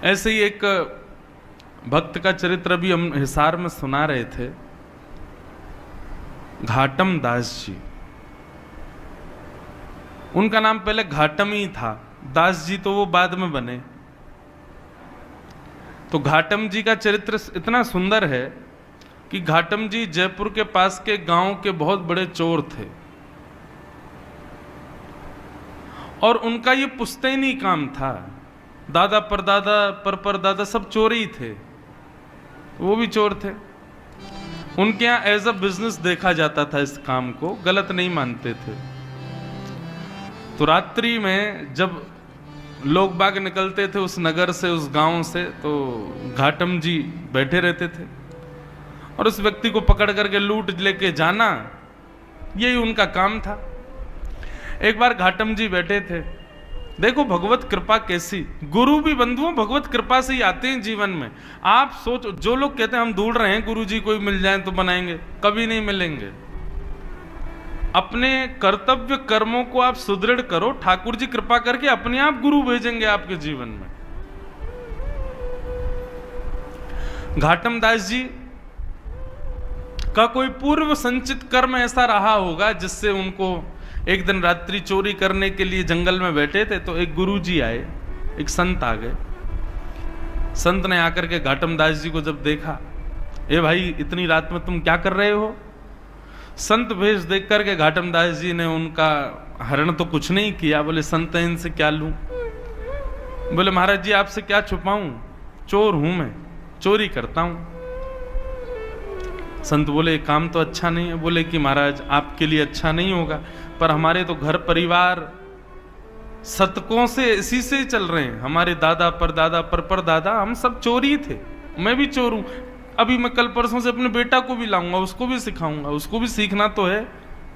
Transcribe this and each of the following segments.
ऐसे ही एक भक्त का चरित्र भी हम हिसार में सुना रहे थे, घाटम दास जी। उनका नाम पहले घाटम ही था, दास जी तो वो बाद में बने। तो घाटम जी का चरित्र इतना सुंदर है कि घाटम जी जयपुर के पास के गांव के बहुत बड़े चोर थे और उनका ये पुश्तैनी काम था। दादा परदादा परदादा सब चोर ही थे, वो भी चोर थे। उनके यहाँ एज अ बिजनेस देखा जाता था, इस काम को गलत नहीं मानते थे। तो रात्रि में जब लोग बाग निकलते थे उस नगर से, उस गांव से, तो घाटम जी बैठे रहते थे और उस व्यक्ति को पकड़ करके लूट लेके जाना, यही उनका काम था। एक बार घाटम जी बैठे थे, देखो भगवत कृपा कैसी, गुरु भी बंधुओं भगवत कृपा से ही आते हैं जीवन में। आप सोचो, जो लोग कहते हैं हम ढूंढ रहे हैं गुरु जी कोई मिल जाए तो बनाएंगे, कभी नहीं मिलेंगे। अपने कर्तव्य कर्मों को आप सुदृढ़ करो, ठाकुर जी कृपा करके अपने आप गुरु भेजेंगे आपके जीवन में। घाटम दास जी का कोई पूर्व संचित कर्म ऐसा रहा होगा जिससे उनको एक दिन रात्रि चोरी करने के लिए जंगल में बैठे थे, तो एक गुरुजी आए, एक संत आ गए। संत ने आकर के घाटम दास जी को जब देखा, ए भाई इतनी रात में तुम क्या कर रहे हो? संत भेष देख करके घाटम दास जी ने उनका हरण तो कुछ नहीं किया, बोले संत इनसे क्या लूं? बोले महाराज जी आपसे क्या छुपाऊं, चोर हूं मैं, चोरी करता हूं। संत बोले काम तो अच्छा नहीं है। बोले कि महाराज आपके लिए अच्छा नहीं होगा, पर हमारे तो घर परिवार शतकों से इसी से चल रहे हैं। हमारे दादा परदादा परदादा हम सब चोरी थे, मैं भी चोर हूं। अभी मैं कल परसों से अपने बेटा को भी लाऊंगा, उसको भी सिखाऊंगा, उसको भी सीखना तो है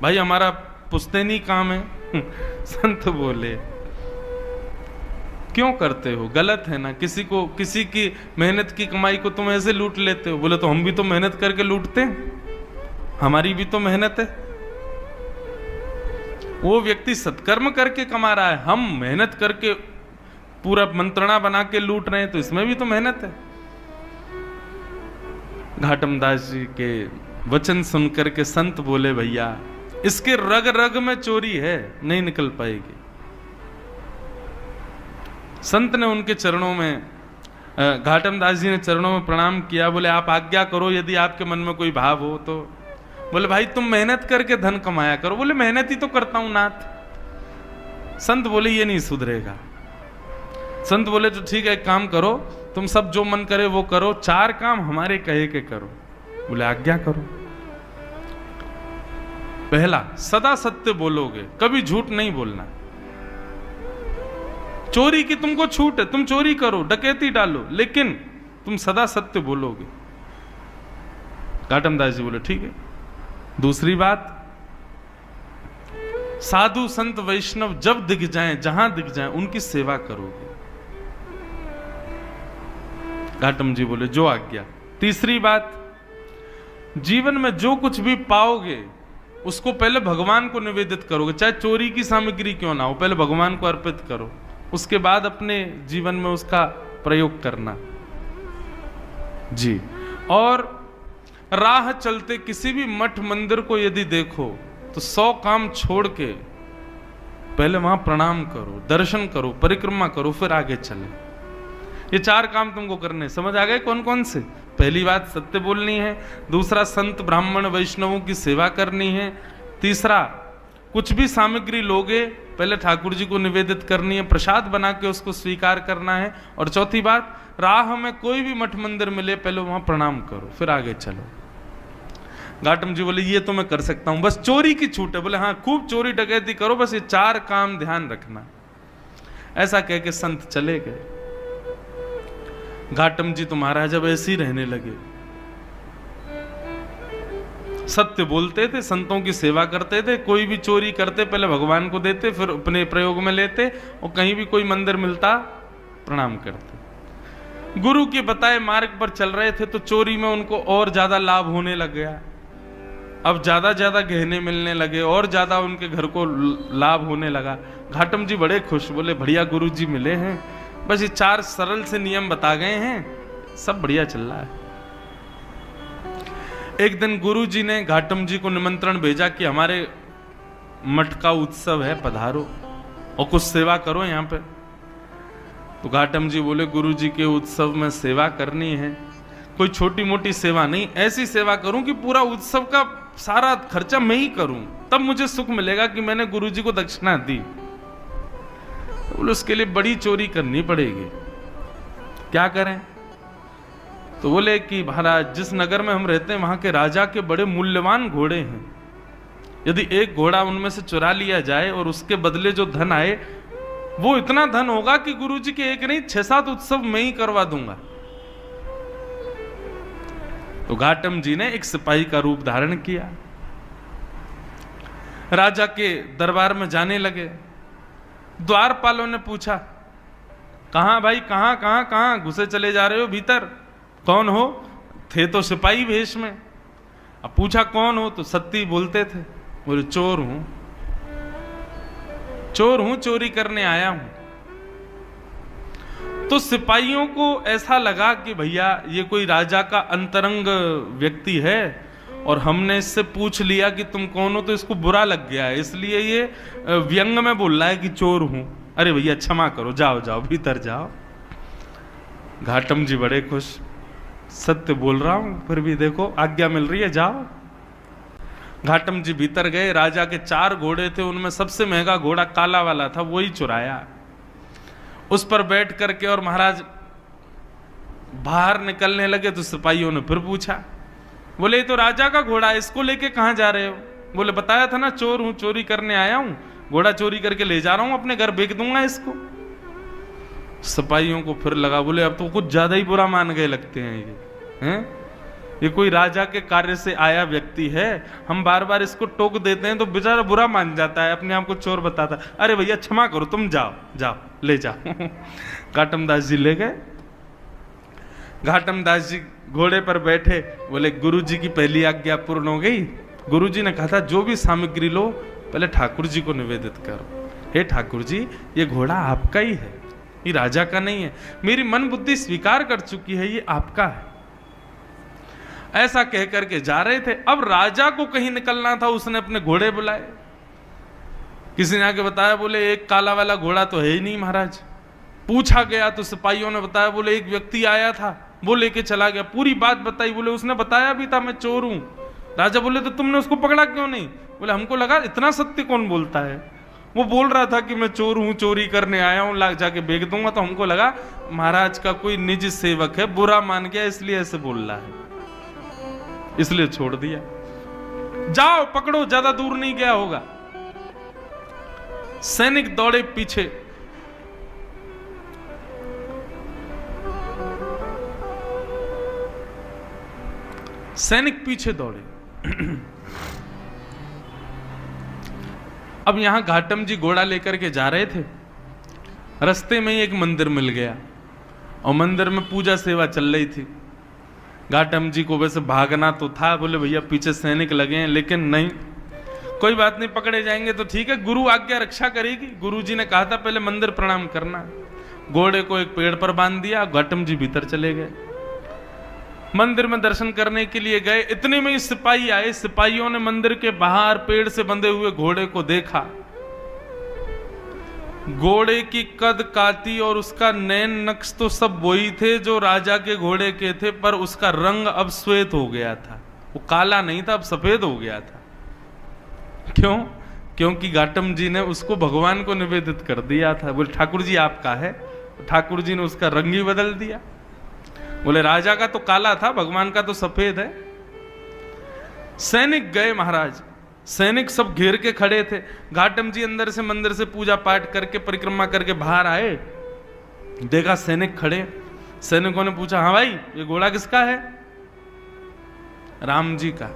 भाई, हमारा पुश्तैनी काम है। संत बोले क्यों करते हो, गलत है ना, किसी की मेहनत की कमाई को तुम ऐसे लूट लेते हो। बोले तो हम भी तो मेहनत करके लूटते हैं, हमारी भी तो मेहनत है। वो व्यक्ति सत्कर्म करके कमा रहा है, हम मेहनत करके पूरा मंत्रणा बना के लूट रहे हैं, तो इसमें भी तो मेहनत है। घाटम दास जी के वचन सुनकर के संत बोले भैया इसके रग रग में चोरी है, नहीं निकल पाएगी। संत ने उनके चरणों में, घाटम दास जी ने चरणों में प्रणाम किया। बोले आप आज्ञा करो, यदि आपके मन में कोई भाव हो तो। बोले भाई तुम मेहनत करके धन कमाया करो। बोले मेहनत ही तो करता हूं नाथ। संत बोले ये नहीं सुधरेगा। संत बोले तो ठीक है, एक काम करो, तुम सब जो मन करे वो करो, 4 काम हमारे कहे के करो। बोले आज्ञा करो। पहला, सदा सत्य बोलोगे, कभी झूठ नहीं बोलना। चोरी की तुमको छूट है, तुम चोरी करो, डकैती डालो, लेकिन तुम सदा सत्य बोलोगे। घाटम दास जी बोले ठीक है। दूसरी बात, साधु संत वैष्णव जब दिख जाएं, जहां दिख जाएं, उनकी सेवा करोगे। घाटम जी बोले जो आज्ञा। तीसरी बात, जीवन में जो कुछ भी पाओगे उसको पहले भगवान को निवेदित करोगे, चाहे चोरी की सामग्री क्यों ना हो, पहले भगवान को अर्पित करो, उसके बाद अपने जीवन में उसका प्रयोग करना जी। और राह चलते किसी भी मठ मंदिर को यदि देखो तो 100 काम छोड़ के पहले वहां प्रणाम करो, दर्शन करो, परिक्रमा करो, फिर आगे चले। ये 4 काम तुमको करने, समझ आ गए कौन कौन से? पहली बात सत्य बोलनी है, दूसरा संत ब्राह्मण वैष्णवों की सेवा करनी है, तीसरा कुछ भी सामग्री लोगे पहले ठाकुर जी को निवेदित करनी है, प्रसाद बना के उसको स्वीकार करना है, और चौथी बात, राह में कोई भी मठ मंदिर मिले पहले वहां प्रणाम करो, फिर आगे चलो। घाटम जी बोले ये तो मैं कर सकता हूं, बस चोरी की छूट है। बोले हाँ खूब चोरी डकैती करो, बस ये 4 काम ध्यान रखना। ऐसा कह के संत चले गए। घाटम जी तो महाराज अब ऐसे ही रहने लगे, सत्य बोलते थे, संतों की सेवा करते थे, कोई भी चोरी करते पहले भगवान को देते, फिर अपने प्रयोग में लेते, और कहीं भी कोई मंदिर मिलता प्रणाम करते। गुरु के बताए मार्ग पर चल रहे थे तो चोरी में उनको और ज्यादा लाभ होने लग गया। अब ज्यादा ज्यादा गहने मिलने लगे और ज्यादा उनके घर को लाभ होने लगा। घाटम जी बड़े खुश, बोले बढ़िया गुरु जी मिले हैं, बस ये 4 सरल से नियम बता गए हैं, सब बढ़िया चल रहा है। एक दिन गुरु जी ने घाटम जी को निमंत्रण भेजा कि हमारे मठ का उत्सव है, पधारो और कुछ सेवा करो यहाँ पे। तो घाटम जी बोले, गुरु जी के उत्सव में सेवा करनी है, कोई छोटी मोटी सेवा नहीं, ऐसी सेवा करूं कि पूरा उत्सव का सारा खर्चा मैं ही करूं, तब मुझे सुख मिलेगा कि मैंने गुरु जी को दक्षिणा दी। तो बोले उसके लिए बड़ी चोरी करनी पड़ेगी, क्या करें? तो बोले कि महाराज जिस नगर में हम रहते हैं वहां के राजा के बड़े मूल्यवान घोड़े हैं, यदि एक घोड़ा उनमें से चुरा लिया जाए और उसके बदले जो धन आए वो इतना धन होगा कि गुरुजी के एक नहीं 6-7 उत्सव मैं ही करवा दूंगा। तो घाटम जी ने एक सिपाही का रूप धारण किया, राजा के दरबार में जाने लगे। द्वारपालों ने पूछा, कहां भाई, कहां कहां कहां घुसे चले जा रहे हो भीतर? कौन हो? थे तो सिपाही भेष में। अब पूछा कौन हो, तो सत्य बोलते थे। बोले चोर हूं, चोर हूं, चोरी करने आया हूं। तो सिपाहियों को ऐसा लगा कि भैया ये कोई राजा का अंतरंग व्यक्ति है और हमने इससे पूछ लिया कि तुम कौन हो, तो इसको बुरा लग गया है, इसलिए ये व्यंग में बोल रहा है कि चोर हूं। अरे भैया क्षमा करो, जाओ जाओ भीतर जाओ। घाटम जी बड़े खुश, सत्य बोल रहा हूं फिर भी देखो आज्ञा मिल रही है, जाओ। घाटम जी भीतर गए। राजा के 4 घोड़े थे, उनमें सबसे महंगा घोड़ा काला वाला था, वही चुराया। उस पर बैठ करके और महाराज बाहर निकलने लगे तो सिपाहियों ने फिर पूछा, बोले ये तो राजा का घोड़ा, इसको लेके कहां जा रहे हो? बोले बताया था ना चोर हूं, चोरी करने आया हूं, घोड़ा चोरी करके ले जा रहा हूं, अपने घर बेच दूंगा इसको। सिपाहियों को फिर लगा, बोले अब तो कुछ ज्यादा ही बुरा मान गए लगते हैं ये, हैं? ये कोई राजा के कार्य से आया व्यक्ति है, हम बार बार इसको टोक देते हैं तो बेचारा बुरा मान जाता है, अपने आप को चोर बताता। अरे भैया क्षमा करो, तुम जाओ जाओ ले जाओ। घाटम दास जी ले गए। घाटम दास जी घोड़े पर बैठे, बोले गुरु जी की पहली आज्ञा पूर्ण हो गई। गुरु जी ने कहा था जो भी सामग्री लो पहले ठाकुर जी को निवेदित करो। हे ठाकुर जी, ये घोड़ा आपका ही है, ये राजा का नहीं है, मेरी मन बुद्धि स्वीकार कर चुकी है, ये आपका है। ऐसा कह करके जा रहे थे। अब राजा को कहीं निकलना था, उसने अपने घोड़े बुलाए। किसी ने आके बताया, बोले एक काला वाला घोड़ा तो है ही नहीं महाराज। पूछा गया तो सिपाहियों ने बताया, बोले एक व्यक्ति आया था, वो लेके चला गया। पूरी बात बताई, बोले उसने बताया भी था मैं चोर हूं। राजा बोले तो तुमने उसको पकड़ा क्यों नहीं? बोले हमको लगा इतना सत्य कौन बोलता है, वो बोल रहा था कि मैं चोर हूं, चोरी करने आया हूं, लाग जाके बेच दूंगा, तो हमको लगा महाराज का कोई निजी सेवक है, बुरा मान गया इसलिए ऐसे बोल रहा है, इसलिए छोड़ दिया। जाओ पकड़ो, ज्यादा दूर नहीं गया होगा। सैनिक दौड़े पीछे। सैनिक पीछे दौड़े। अब यहां घाटम जी घोड़ा लेकर के जा रहे थे, रास्ते में ही एक मंदिर मिल गया और मंदिर में पूजा सेवा चल रही थी। घाटम जी को वैसे भागना तो था, बोले भैया पीछे सैनिक लगे हैं, लेकिन नहीं, कोई बात नहीं, पकड़े जाएंगे तो ठीक है, गुरु आज्ञा रक्षा करेगी। गुरु जी ने कहा था पहले मंदिर प्रणाम करना। घोड़े को एक पेड़ पर बांध दिया, घाटम जी भीतर चले गए। मंदिर में दर्शन करने के लिए गए, इतने में ही सिपाही आए। सिपाहियों ने मंदिर के बाहर पेड़ से बंधे हुए घोड़े को देखा। घोड़े की कद काती और उसका नैन नक्श तो सब वही थे जो राजा के घोड़े के थे, पर उसका रंग अब श्वेत हो गया था, वो काला नहीं था, अब सफेद हो गया था। क्यों? क्योंकि घाटम जी ने उसको भगवान को निवेदित कर दिया था। बोले ठाकुर जी आपका है, ठाकुर जी ने उसका रंग ही बदल दिया। बोले राजा का तो काला था, भगवान का तो सफेद है। सैनिक गए महाराज, सैनिक सब घेर के खड़े थे। घाटम जी अंदर से मंदिर से पूजा पाठ करके परिक्रमा करके बाहर आए, देखा सैनिक खड़े। सैनिकों ने पूछा, हाँ भाई ये घोड़ा किसका है? राम जी का।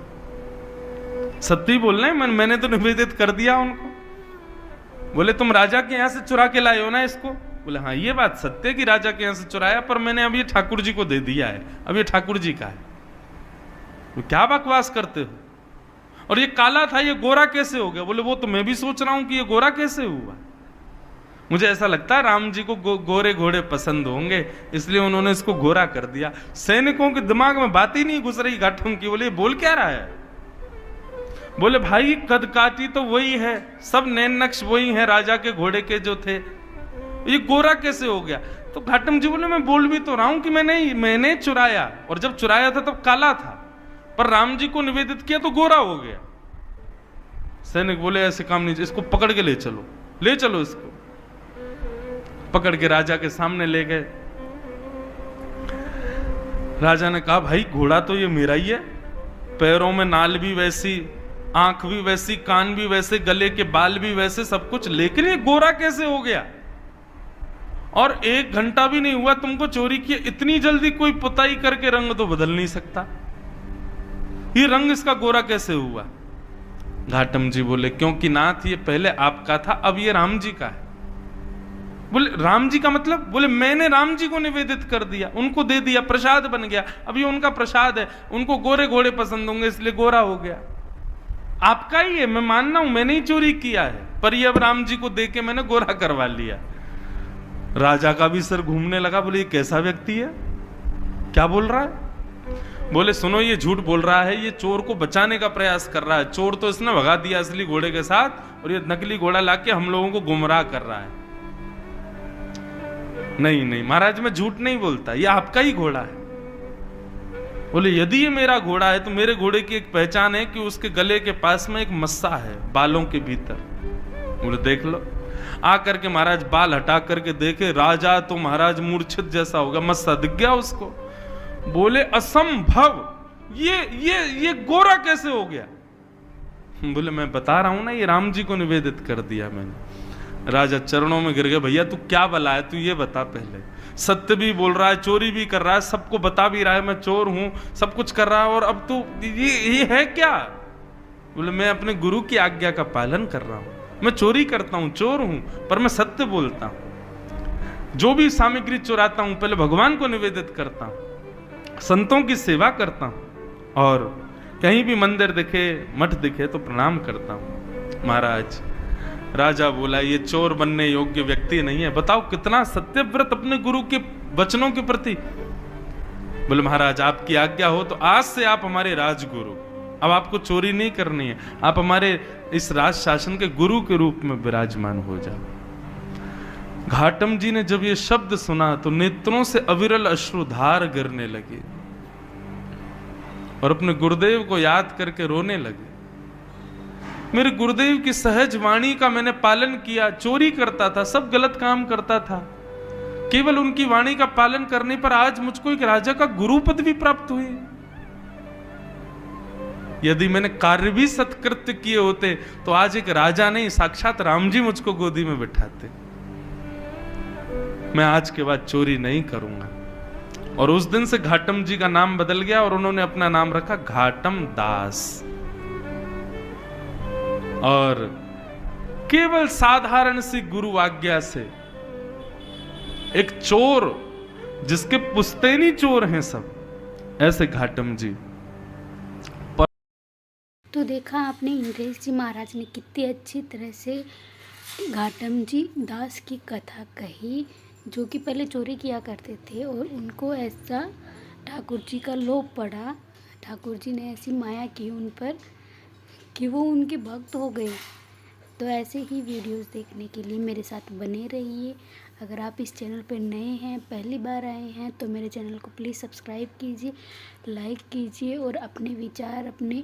सत्य बोल रहे हैं, मैंने तो निवेदित कर दिया उनको। बोले तुम राजा के यहां से चुरा के लाए हो ना इसको? बोले हाँ ये बात सत्य कि राजा के यहां से चुराया, पर मैंने अब ये ठाकुर जी को दे दिया है, अब ये ठाकुर जी का है। तो क्या बकवास करते हो? और ये काला था, ये गोरा कैसे हो गया? बोले वो तो मैं भी सोच रहा हूं कि ये गोरा कैसे हुआ। मुझे ऐसा लगता है राम जी को गोरे घोड़े पसंद होंगे, इसलिए उन्होंने इसको गोरा कर दिया। सैनिकों के दिमाग में बात ही नहीं घुस रही घाटम की। बोले बोल क्या रहा है? बोले भाई कद काठी तो वही है, सब नैन नक्श वही है राजा के घोड़े के जो थे, ये गोरा कैसे हो गया? तो घाटम जी बोले मैं बोल भी तो रहा हूं कि मैंने चुराया, और जब चुराया था तब काला था, पर राम जी को निवेदित किया तो गोरा हो गया। सैनिक बोले ऐसे काम नहीं, इसको पकड़ के ले चलो, ले चलो इसको। पकड़ के राजा के सामने ले गए। राजा ने कहा भाई घोड़ा तो ये मेरा ही है, पैरों में नाल भी वैसी, आंख भी वैसी, कान भी वैसे, गले के बाल भी वैसे, सब कुछ, लेकिन ये गोरा कैसे हो गया? और 1 घंटा भी नहीं हुआ तुमको चोरी किए, इतनी जल्दी कोई पुताई करके रंग तो बदल नहीं सकता, ये रंग इसका गोरा कैसे हुआ? घाटम जी बोले क्योंकि नाथ ये पहले आपका था, अब ये राम जी का है। बोले राम जी का मतलब? बोले मैंने राम जी को निवेदित कर दिया, उनको दे दिया, प्रसाद बन गया, अब ये उनका प्रसाद है, उनको गोरे घोड़े पसंद होंगे इसलिए गोरा हो गया। आपका ही है, मैं मानना हूं मैंने ही चोरी किया है, पर ये अब राम जी को दे के मैंने गोरा करवा लिया। राजा का भी सर घूमने लगा। बोले ये कैसा व्यक्ति है, क्या बोल रहा है? बोले सुनो ये झूठ बोल रहा है, ये चोर को बचाने का प्रयास कर रहा है, चोर तो इसने भगा दिया असली घोड़े के साथ, और ये नकली घोड़ा लाके हम लोगों को गुमराह कर रहा है। नहीं नहीं महाराज मैं झूठ नहीं बोलता, ये आपका ही घोड़ा है। बोले यदि ये मेरा घोड़ा है तो मेरे घोड़े की एक पहचान है कि उसके गले के पास में एक मस्सा है बालों के भीतर। बोले देख लो। आकर के महाराज बाल हटा करके देखे, राजा तो महाराज मूर्छित जैसा होगा, मस्सा दिख गया उसको। बोले असंभव, ये गोरा कैसे हो गया? बोले मैं बता रहा हूं ना, ये राम जी को निवेदित कर दिया मैंने। राजा चरणों में गिर गए, भैया तू क्या बला है, तू ये बता पहले, सत्य भी बोल रहा है, चोरी भी कर रहा है, सबको बता भी रहा है मैं चोर हूं, सब कुछ कर रहा है, और अब तू ये है क्या? बोले मैं अपने गुरु की आज्ञा का पालन कर रहा हूं, मैं चोरी करता हूं, चोर हूं, पर मैं सत्य बोलता हूं। जो भी सामग्री चुराता हूं पहले भगवान को निवेदित करता हूं, संतों की सेवा करता हूं, और कहीं भी मंदिर दिखे, मठ दिखे तो प्रणाम करता हूं। महाराज राजा बोला ये चोर बनने योग्य व्यक्ति नहीं है, बताओ कितना सत्यव्रत अपने गुरु के वचनों के प्रति। बोले महाराज आपकी आज्ञा हो तो आज से आप हमारे राजगुरु, अब आपको चोरी नहीं करनी है, आप हमारे इस राज शासन के गुरु के रूप में विराजमान हो जाओ। घाटम जी ने जब ये शब्द सुना तो नेत्रों से अविरल अश्रुधार गिरने लगे और अपने गुरुदेव को याद करके रोने लगे। मेरे गुरुदेव की सहज वाणी का मैंने पालन किया, चोरी करता था, सब गलत काम करता था, केवल उनकी वाणी का पालन करने पर आज मुझको एक राजा का गुरु पद भी प्राप्त हुई। यदि मैंने कार्य भी सत्कृत्य किए होते तो आज एक राजा नहीं साक्षात राम जी मुझको गोदी में बिठाते। मैं आज के बाद चोरी नहीं करूंगा। और उस दिन से घाटम जी का नाम बदल गया और उन्होंने अपना नाम रखा घाटम दास। और केवल साधारण सी गुरु आज्ञा से एक चोर, जिसके पुश्तैनी चोर हैं सब, ऐसे घाटम जी। तो देखा आपने इंद्रेश जी महाराज ने कितनी अच्छी तरह से घाटम जी दास की कथा कही, जो कि पहले चोरी किया करते थे और उनको ऐसा ठाकुर जी का लोभ पड़ा, ठाकुर जी ने ऐसी माया की उन पर कि वो उनके भक्त हो गए। तो ऐसे ही वीडियोस देखने के लिए मेरे साथ बने रहिए। अगर आप इस चैनल पर नए हैं, पहली बार आए हैं, तो मेरे चैनल को प्लीज़ सब्सक्राइब कीजिए, लाइक कीजिए और अपने विचार, अपने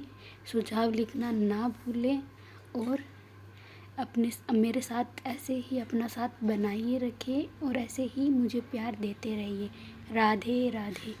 सुझाव लिखना ना भूलें। और मेरे साथ ऐसे ही अपना साथ बनाइए रखें और ऐसे ही मुझे प्यार देते रहिए। राधे राधे।